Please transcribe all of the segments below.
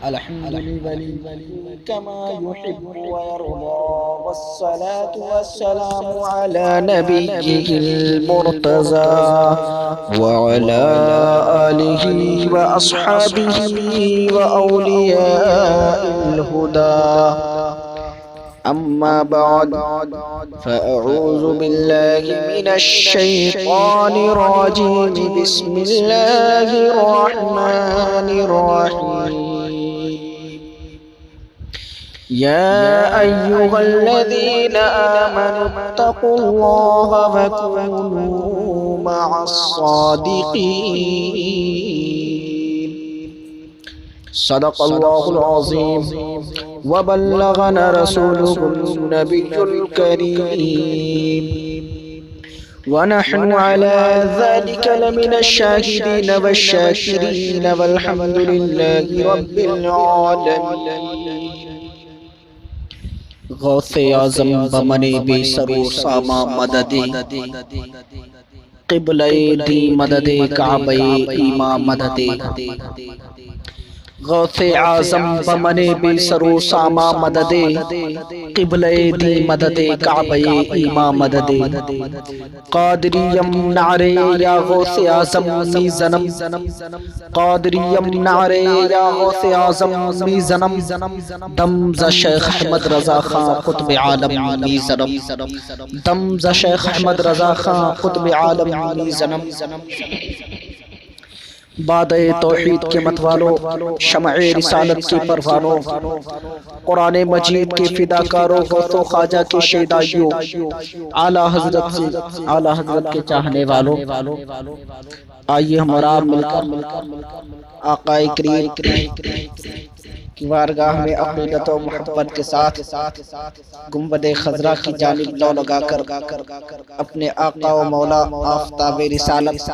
الحمد لله كما يحب ويرضى، والصلاة والسلام على نبيه المرتضى وعلى آله وأصحابه وأولياء الهدى. أما بعد، فأعوذ بالله من الشيطان الرجيم. بسم الله الرحمن الرحيم. يا أيها الذين آمنوا اتقوا الله وكونوا مع الصادقين. صدق الله العظيم وبلغنا رسوله النبي الكريم، ونحن على ذلك لمن الشاهدين والشاكرين، والحمد لله رب العالمين. غوث اعظم بمن بے سر و ساما مدد، قبلہ دی مدد کعبہ ایما مدد. غوث اعظم بمن بے سر و ساما مدد، قبلہ دی مدد کعبہ ایما مدد. قادریم نعرے یا غوث اعظم می زنم، قادریم نعرے یا غوث اعظم می زنم. دم ز شیخ احمد رضا خان قطب عالم می زنم، دم ز شیخ احمد رضا خان قطب عالم می زنم. باد توحید کے متوالو، شمع رسالت کے پروانوں، قرآن مجید کے فداکاروں، غوث و خواجہ کے شیدائیوں، اعلیٰ حضرت کے چاہنے والوں، آئیے ہم اور آپ مل کر آقا کریم کی بارگاہ میں عقیدت و محبت کے ساتھ گنبد خضرا کی جانب لو لگا کر اپنے آقا و مولا آفتاب رسالت،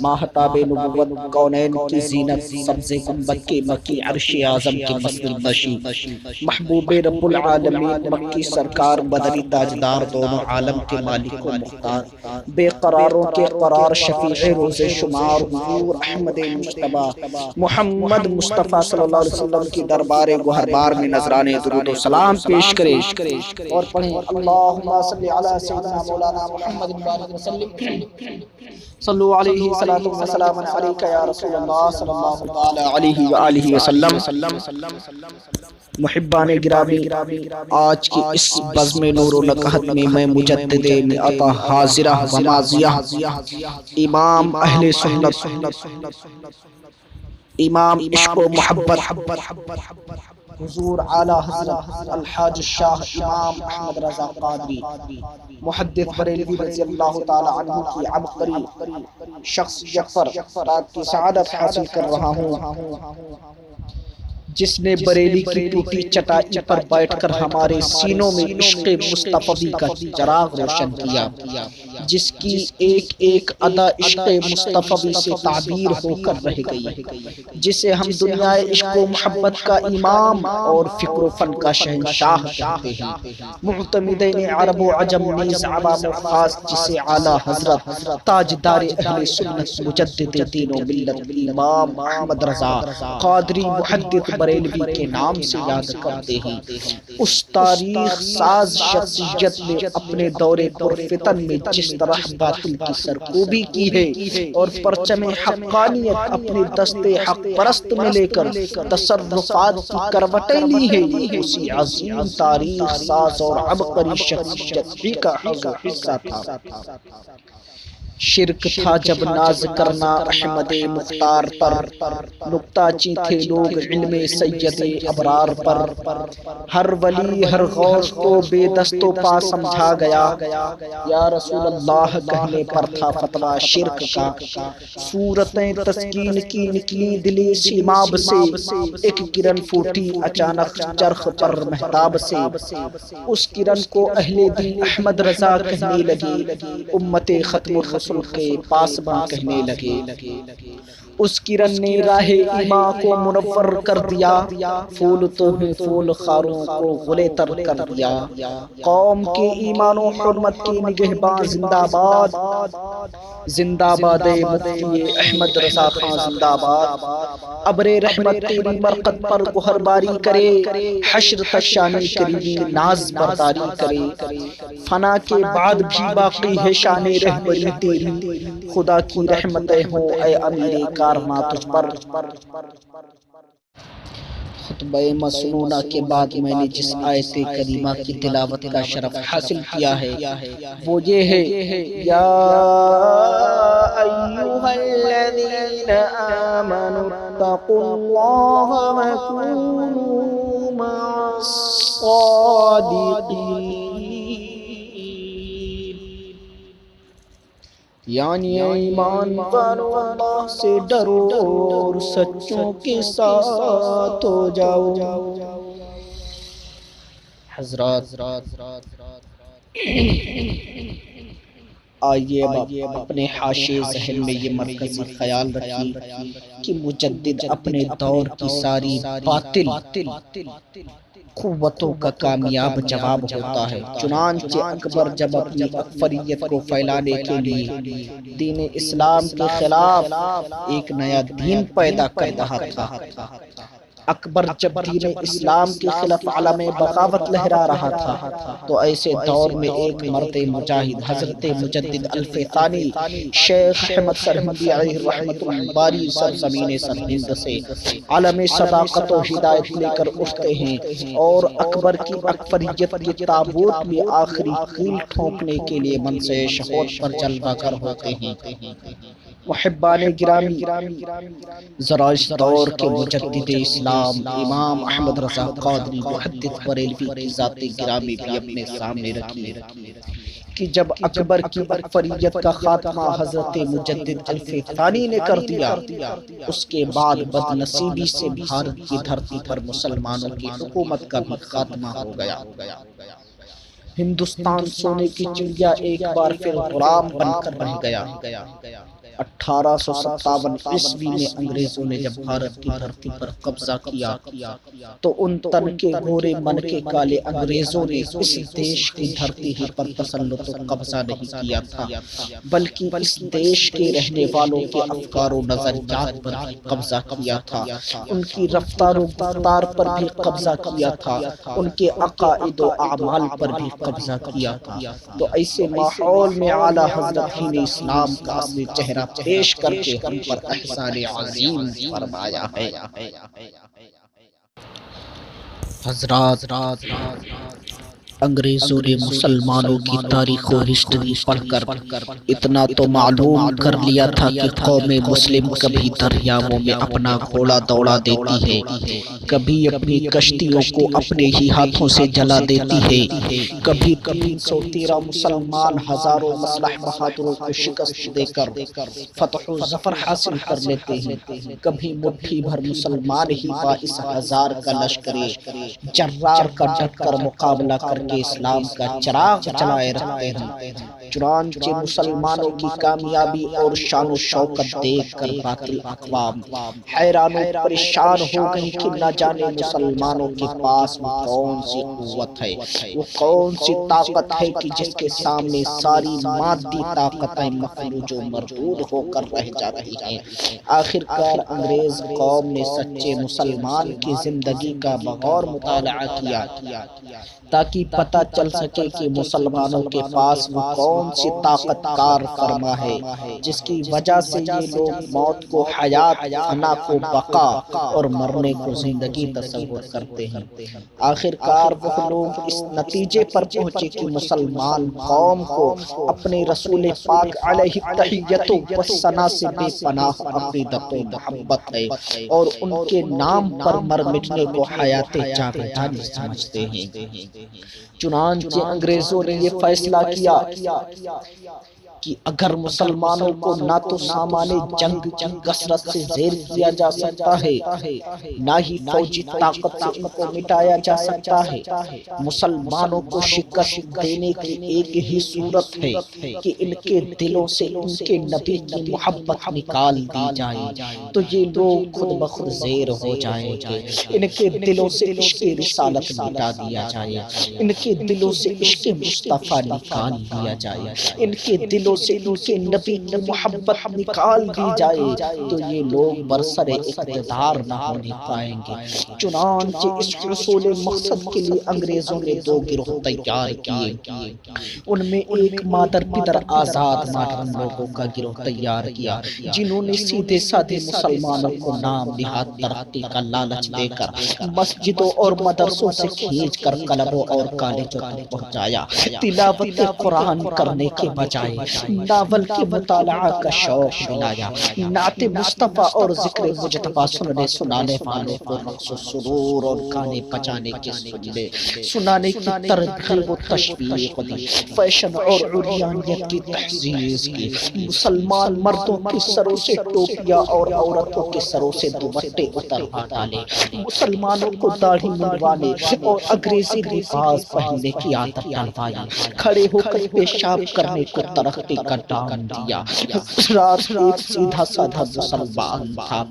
ماہتاب نبوت، کونین کی زینت، سبز گنبد کے مکی عرش اعظم کے مسجد نشی، محبوب رب العالمین مکی سرکار، بدری تاجدار، دونوں عالم کے مالک و مختار، بے قراروں کے قرار، شفیع روز شمار، حضور احمد مجتبی محمد مصطفیٰ صلی اللہ علیہ وسلم کی دربار گوہربار میں نذرانے درود و سلام پیش کرے اور پڑھیں اللہم صلی علی سیدنا مولانا محمد بارک وسلم. صلو علیہ صلاۃ و سلام علیک یا رسول اللہ صلی اللہ علیہ وآلہ وسلم. محبان گرامی، آج کی اس بزم نور و نکہت میں میں مجدد عطا حاضرہ و ماضیہ، امام اہل سنت، امام عشق و محبت، حضور اعلیٰ حضرت الحاج الشاہ امام احمد رضا قادری محدث بریلوی رضی اللہ تعالی عنہ کی عبقری شخصیت پر کی سعادت حاصل کر رہا ہوں، جس نے بریلی کی ٹوٹی چٹائی پر بیٹھ کر ہمارے سینوں میں عشق مصطفی کا چراغ روشن کیا، جس کی ایک ایک ادا عشق مصطفی سے تعبیر ہو کر رہ گئی، جسے ہم دنیا عشق و محبت کا امام اور فکر و فن کا شہنشاہ کہتے ہیں. معتمدین عرب و عجم نیز عوام و خاص جسے اعلیٰ حضرت تاجدار اہل سنت مجدد دین و ملت امام احمد رضا قادری محدث بریلوی کے نام سے یاد کرتے ہیں. اس تاریخ ساز شخصیت نے اپنے دور پرفتن میں جس طرح باطل کی سرکوبی کی ہے اور پرچم حقانیت اپنے دست حق پرست میں لے کر تصرفات کی کروٹیں لی ہے، اسی عظیم تاریخ ساز اور عبقری شخصیت ہی کا حصہ تھا. شرک تھا جب ناز کرنا احمد مختار پر، نکتہ چی تھے لوگ علم سید ابرار پر. ہر ولی ہر غوث کو بے دست و پا سمجھا گیا، یا رسول اللہ کہنے پر تھا فتویٰ شرک کا. صورتیں تسکین کی نکلی دلی سیماب سے، ایک کرن پھوٹی اچانک چرخ پر مہتاب سے. اس کرن کو اہل دین احمد رضا کہنے لگی، امت ختم الرسل کے پاسبان کہنے لگے. اس کرن نے راہ ایماں کو منور کر دیا، پھول تو ہے پھول خاروں کو غلے تر کر دیا۔ قوم کے ایمان و حرمت کے نگہباں زندہ باد، زندہ باد مفتی احمد رضا خان زندہ باد۔ ابر رحمت تیری مرقد پر گہر باری کرے، حشر تک شان کریمی ناز برداری کرے۔ فنا کے بعد بھی باقی ہے شان رہبری تیری، خدا کی رحمتیں ہوں اے امیر کارنامہ تجھ پر۔ خطبہ مسنونہ کے بعد میں نے جس آیت کریمہ کی تلاوت کا شرف حاصل کیا ہے وہ یہ ہے، یا ایھا الذین آمنوا اتقوا اللہ وکونوا مع الصادقین، یعنی ایمان والو اللہ سے ڈرو اور سچوں کے ساتھ ہو جاؤ۔ حضرات آئیے اب اپنے حاشے ذہن میں یہ مرکزی خیال رکھیے کہ مجدد اپنے دور کی ساری باطل قوتوں کا کامیاب جواب ہوتا ہے۔ چنانچہ اکبر جب اپنی اکفریت کو پھیلانے کے لیے دین اسلام کے خلاف ایک نیا دین پیدا کر رہا تھا، اکبر جب دین اسلام کے خلاف علم بغاوت لہرا رہا تھا، تو ایسے دور میں ایک مرد مجاہد حضرت مجدد الف ثانی شیخ احمد سرہندی علیہ رحمت اللہ باری سرزمین سرہند سے علم صداقت و ہدایت لے کر اٹھتے ہیں اور اکبر کی اکفریت کے تابوت میں آخری کیل ٹھونکنے کے لیے منصب شہود پر جلوہ گر ہوتے ہیں۔ محبان گرامی، ذرا اس دور کے مجدد اسلام امام احمد رضا قادری محدث بریلوی کی ذات گرامی بھی اپنے سامنے رکھیے کہ جب اکبر کی اکفریت کا خاتمہ حضرت مجدد الف ثانی نے کر دیا، اس کے بعد بد نصیبی سے بھارت کی دھرتی پر مسلمانوں کی حکومت کا بھی خاتمہ ہو گیا۔ ہندوستان سونے کی چڑیا ایک بار پھر غلام بن کر رہ گیا۔ 1857 عیسوی میں انگریزوں نے جب بھارت کی دھرتی پر قبضہ کیا تو ان تن کے گورے من کے کالے انگریزوں نے اس دیش کی دھرتی ہی پر تسلط و قبضہ نہیں کیا تھا، بلکہ اس دیش کے رہنے والوں کے افکار و نظریات پر بھی قبضہ کیا تھا، ان کی رفتار و گفتار پر بھی قبضہ کیا تھا، ان کے عقائد و اعمال پر بھی قبضہ کیا تھا۔ تو ایسے ماحول میں اعلیٰ حضرت ہی نے اسلام کا اصلی چہرہ پیش کر کے ہم پر احسان عظیم فرمایا ہے۔ حضرات، انگریزوں نے مسلمانوں کی تاریخ و ہسٹری پڑھ کر اتنا تو معلوم کر لیا تھا کہ قوم مسلم کبھی دریاؤں میں اپنا گھوڑا دوڑا دیتی ہے، کبھی اپنی کشتیوں کو اپنے ہی ہاتھوں سے جلا دیتی ہے، کبھی 313 مسلمان ہزاروں مسلح بہادروں کو شکست دے کر فتح و ظفر حاصل کر لیتے ہیں، کبھی مٹھی بھر مسلمان ہی 22,000 کا لشکر جرار کا ڈٹ کر مقابلہ کر کے اسلام کا چراغ جلائے رکھتے ہیں۔ چنانچہ مسلمانوں کی کامیابی اور شان و شوکت دیکھ کر باطل اقوام حیران و پریشان ہو گئی کہ نہ جانے مسلمانوں کے پاس وہ کون سی قوت ہے، وہ کون سی طاقت ہے کہ جس کے سامنے ساری مادی طاقتیں مفلوج و مردود ہو کر رہ جاتی ہیں۔ آخرکار انگریز قوم نے سچے مسلمان کی زندگی کا بغور مطالعہ کیا تاکہ پتہ چل سکے کہ مسلمانوں کے پاس وہ کون سی طاقت کار فرما ہے جس کی وجہ سے یہ لوگ موت کو حیات، فنا کو بقا اور مرنے کو زندگی تصور کرتے ہیں۔ آخرکار وہ لوگ اس نتیجے پر پہنچے کہ مسلمان قوم کو اپنے رسول پاک علیہ التحیۃ والثناء سے بے پناہ عقیدت و محبت ہے اور ان کے نام پر مر مٹنے کو حیات جاودانی سمجھتے ہیں۔ چنانچہ انگریزوں نے یہ فیصلہ کیا کہ اگر مسلمانوں کو نہ تو سامان جنگ کی کثرت سے زیر کیا جا سکتا ہے، نہ ہی فوجی طاقت سے ان کو مٹایا جا سکتا ہے، مسلمانوں کو شکست دینے کی ایک ہی صورت ہے کہ ان کے دلوں سے ان کے نبی کی محبت نکال دی جائے، تو یہ لوگ خود بخود زیر ہو جائیں گے۔ ان کے دلوں سے عشق رسالت مٹا دیا جائے، ان کے دلوں سے عشق مصطفیٰ نکال دیا جائے، ان کے دلوں سے ان کے نبی کی محبت نکال دی جائے، تو یہ لوگ برسر اقتدار نہ ہونے پائیں گے۔ چنانچہ اس حصول مقصد کے لیے انگریزوں نے دو گروہ تیار کیے، ان میں ایک مادر پدر آزاد ماڈرن لوگوں کا گروہ تیار کیا، جنہوں نے سیدھے سادھے مسلمانوں کو نام نہاد ترقی کا لالچ دے کر مسجدوں اور مدرسوں سے کھینچ کر کلبوں اور کالجوں تک پہنچایا۔ تلاوت قرآن کرنے کے بجائے ناول کے مطالعہ کا شوق دلایا، نعت مصطفیٰ اور ذکر مجتبیٰ سننے سنانے والوں کو رقص و سرور اور گانے بجانے کے سنانے کی ترغیب و تشویق دی، فیشن اور عریانیت کی تحزیز کی، مسلمان مردوں کے سروں سے ٹوپیاں اور عورتوں کے سروں سے دوپٹے اتروا ڈالے، مسلمانوں کو داڑھی منڈوانے اور انگریزی لباس پہننے کی عادت ڈلوائی، کھڑے ہو کر پیشاب کرنے کو ترقی کا نام دیا۔ حضرات، ایک سیدھا سادھا مسلمان تھا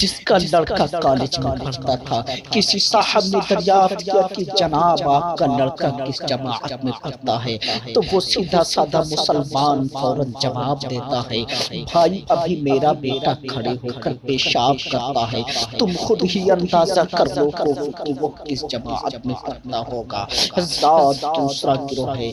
جس کا لڑکا کالج میں پڑھتا تھا، کسی صاحب نے دریافت کیا کہ جناب آپ کا لڑکا کس جماعت میں پڑھتا ہے، تو وہ سیدھا سادھا مسلمان فوراً جواب دیتا ہے، بھائی ابھی میرا بیٹا کھڑے ہو کر پیشاب کرتا ہے، تم خود ہی اندازہ کر لو کہ وہ کس جماعت میں پڑھتا ہوگا۔ حضرات، دوسرا گروہ ہے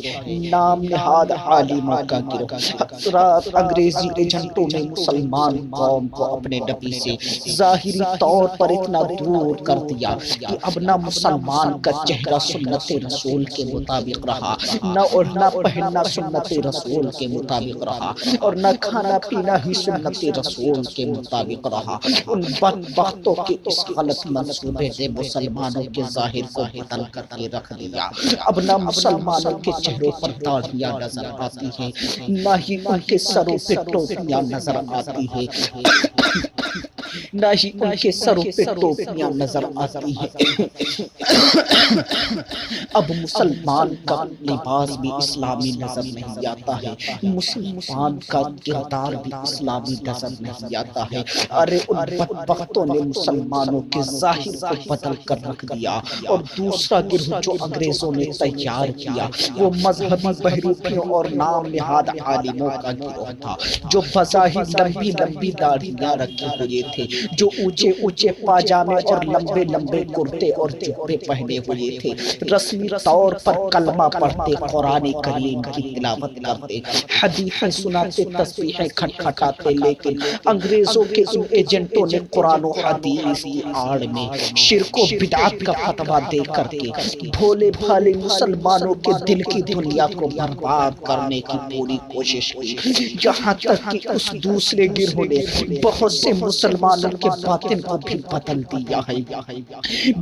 نام نہاد عالمہ کا گروہ۔ حضرات، انگریزی ایجنٹوں نے مسلمان قوم کو اپنے نبی سے ظاہری طور پر اتنا دور کر دیا کہ اب نہ مسلمان کا چہرہ سنت رسول کے مطابق رہا، نہ اڑنا پہننا سنت رسول کے مطابق رہا، اور نہ کھانا پینا ہی سنت رسول کے مطابق رہا۔ ان بدبختوں کے اس غلط منصوبے نے مسلمانوں کے ظاہر کو بدل کر کے رکھ دیا۔ اب نہ مسلمانوں کے چہروں پر داڑھیاں نظر آتی ہیں، نہ ہی ان کے سروں پہ ٹوپیاں نظر آتی ہیں، نہ ہی ان کے سروں پہ ٹوپیاں نظر آتی ہیں۔ اب مسلمان کا لباس بھی اسلامی نظر نہیں آتا ہے، مسلمان کا کردار بھی اسلامی نظر نہیں آتا ہے۔ ارے ان بدبختوں نے مسلمانوں کے ظاہر کو بدل کر رکھ دیا۔ اور دوسرا گروہ جو انگریزوں نے تیار کیا وہ مذہبی بہروپیوں اور نام نہاد عالموں کا گروہ تھا، جو بظاہر لمبی لمبی داڑھیاں رکھے ہوئے تھے، جو اونچے اونچے پاجامے اور لمبے لمبے کرتے اور جبے پہنے ہوئے تھے، رسمی طور پر کلمہ پڑھتے، قرآن کریم کی تلاوت کرتے، حدیثیں سناتے، تسبیحیں کھٹکھٹاتے، لیکن انگریزوں کے ان ایجنٹوں نے قرآن و حدیث کی آڑ میں شرک و بدعت کا فتویٰ دے کر کے بھولے بھالے مسلمانوں کے دل کی دنیا کو برباد کرنے کی پوری کوشش کی، یہاں تک کہ اس دوسرے گروہ نے بہت سے مسلمانوں کے باطن کو بھی بدل دیا ہے۔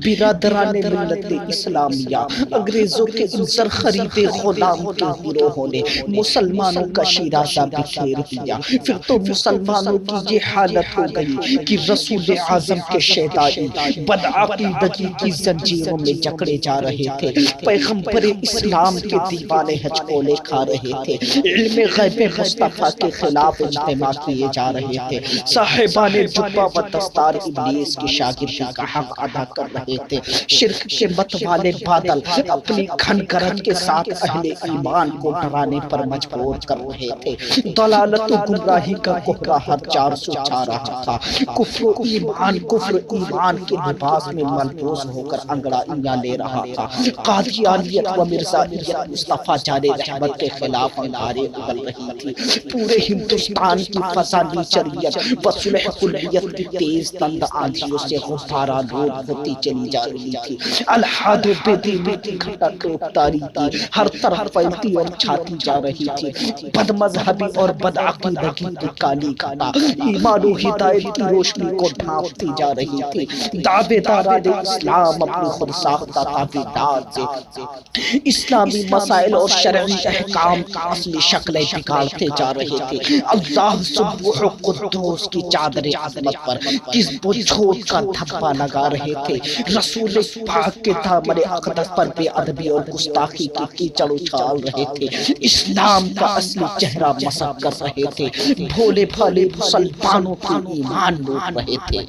برادران ملت اسلامیہ، انگریزوں کے ان سر خریدے غلام کے گروہوں نے مسلمانوں کا شیرازہ بکھیر دیا۔ پھر تو مسلمانوں کی یہ حالت ہو گئی کہ رسول اعظم کے شیدائی بدعقیدگی کی زنجیروں میں جکڑے جا رہے تھے، پیغمبر اسلام کے دیوانے ہچکولے کھا رہے تھے، علم غیب مصطفیٰ کے خلاف اجتماع کیے جا رہے تھے، صاحبان جبہ و دستار ابلیس کی شاگردی کا حق ادا کر رہے تھے، شرک کے مت والے بادل اپنی گھن گرج کے ساتھ اہل ایمان کو ڈرانے پر مجبور کر رہے تھے، ضلالت و گمراہی کا کوہرا ہر چار سو چھا رہا تھا، کفر ایمان کے لباس میں ملبوس ہو کر انگڑائیاں لے رہا تھا، قادیانیت و مرزائیت مصطفیٰ جان رحمت کے خلاف نعرے ابل رہی تھی، پورے ہندوستان کی فضا نیچریت و صلح کلیت کی تیز تند آندھیوں سے غبارہ آلود ہوتی چلی جا رہی تھی۔ الحاد و بے دلی کی گھٹن اٹھتا رہی تھی، ہر طرف پھیلتی اور چھاتی جا رہی تھی۔ بد مذہبی اور بد عقیدگی کی کالی گھٹا ایمان و ہدایت کی روشنی کو ڈھانپتی جا رہی تھی۔ دعوے داران اسلام اپنی خود ساختہ تعبیرات سے اسلامی مسائل اور شرعی احکام کی اصلی شکلیں بگاڑتے جا رہے تھے۔ اللہ سبح قدوس کی چادر عظمت پر کذب و جھوٹ کا دھبا لگا رہے تھے۔ رسول پاک کے دامن اقدس پر بے ادبی اور گستاخی کی کیچڑ اچھال رہے تھے۔ اسلام کا اصلی چہرہ مسخ کر رہے تھے۔ بھولے بھالے مسلمانوں کے ایمان لوٹ رہے تھے۔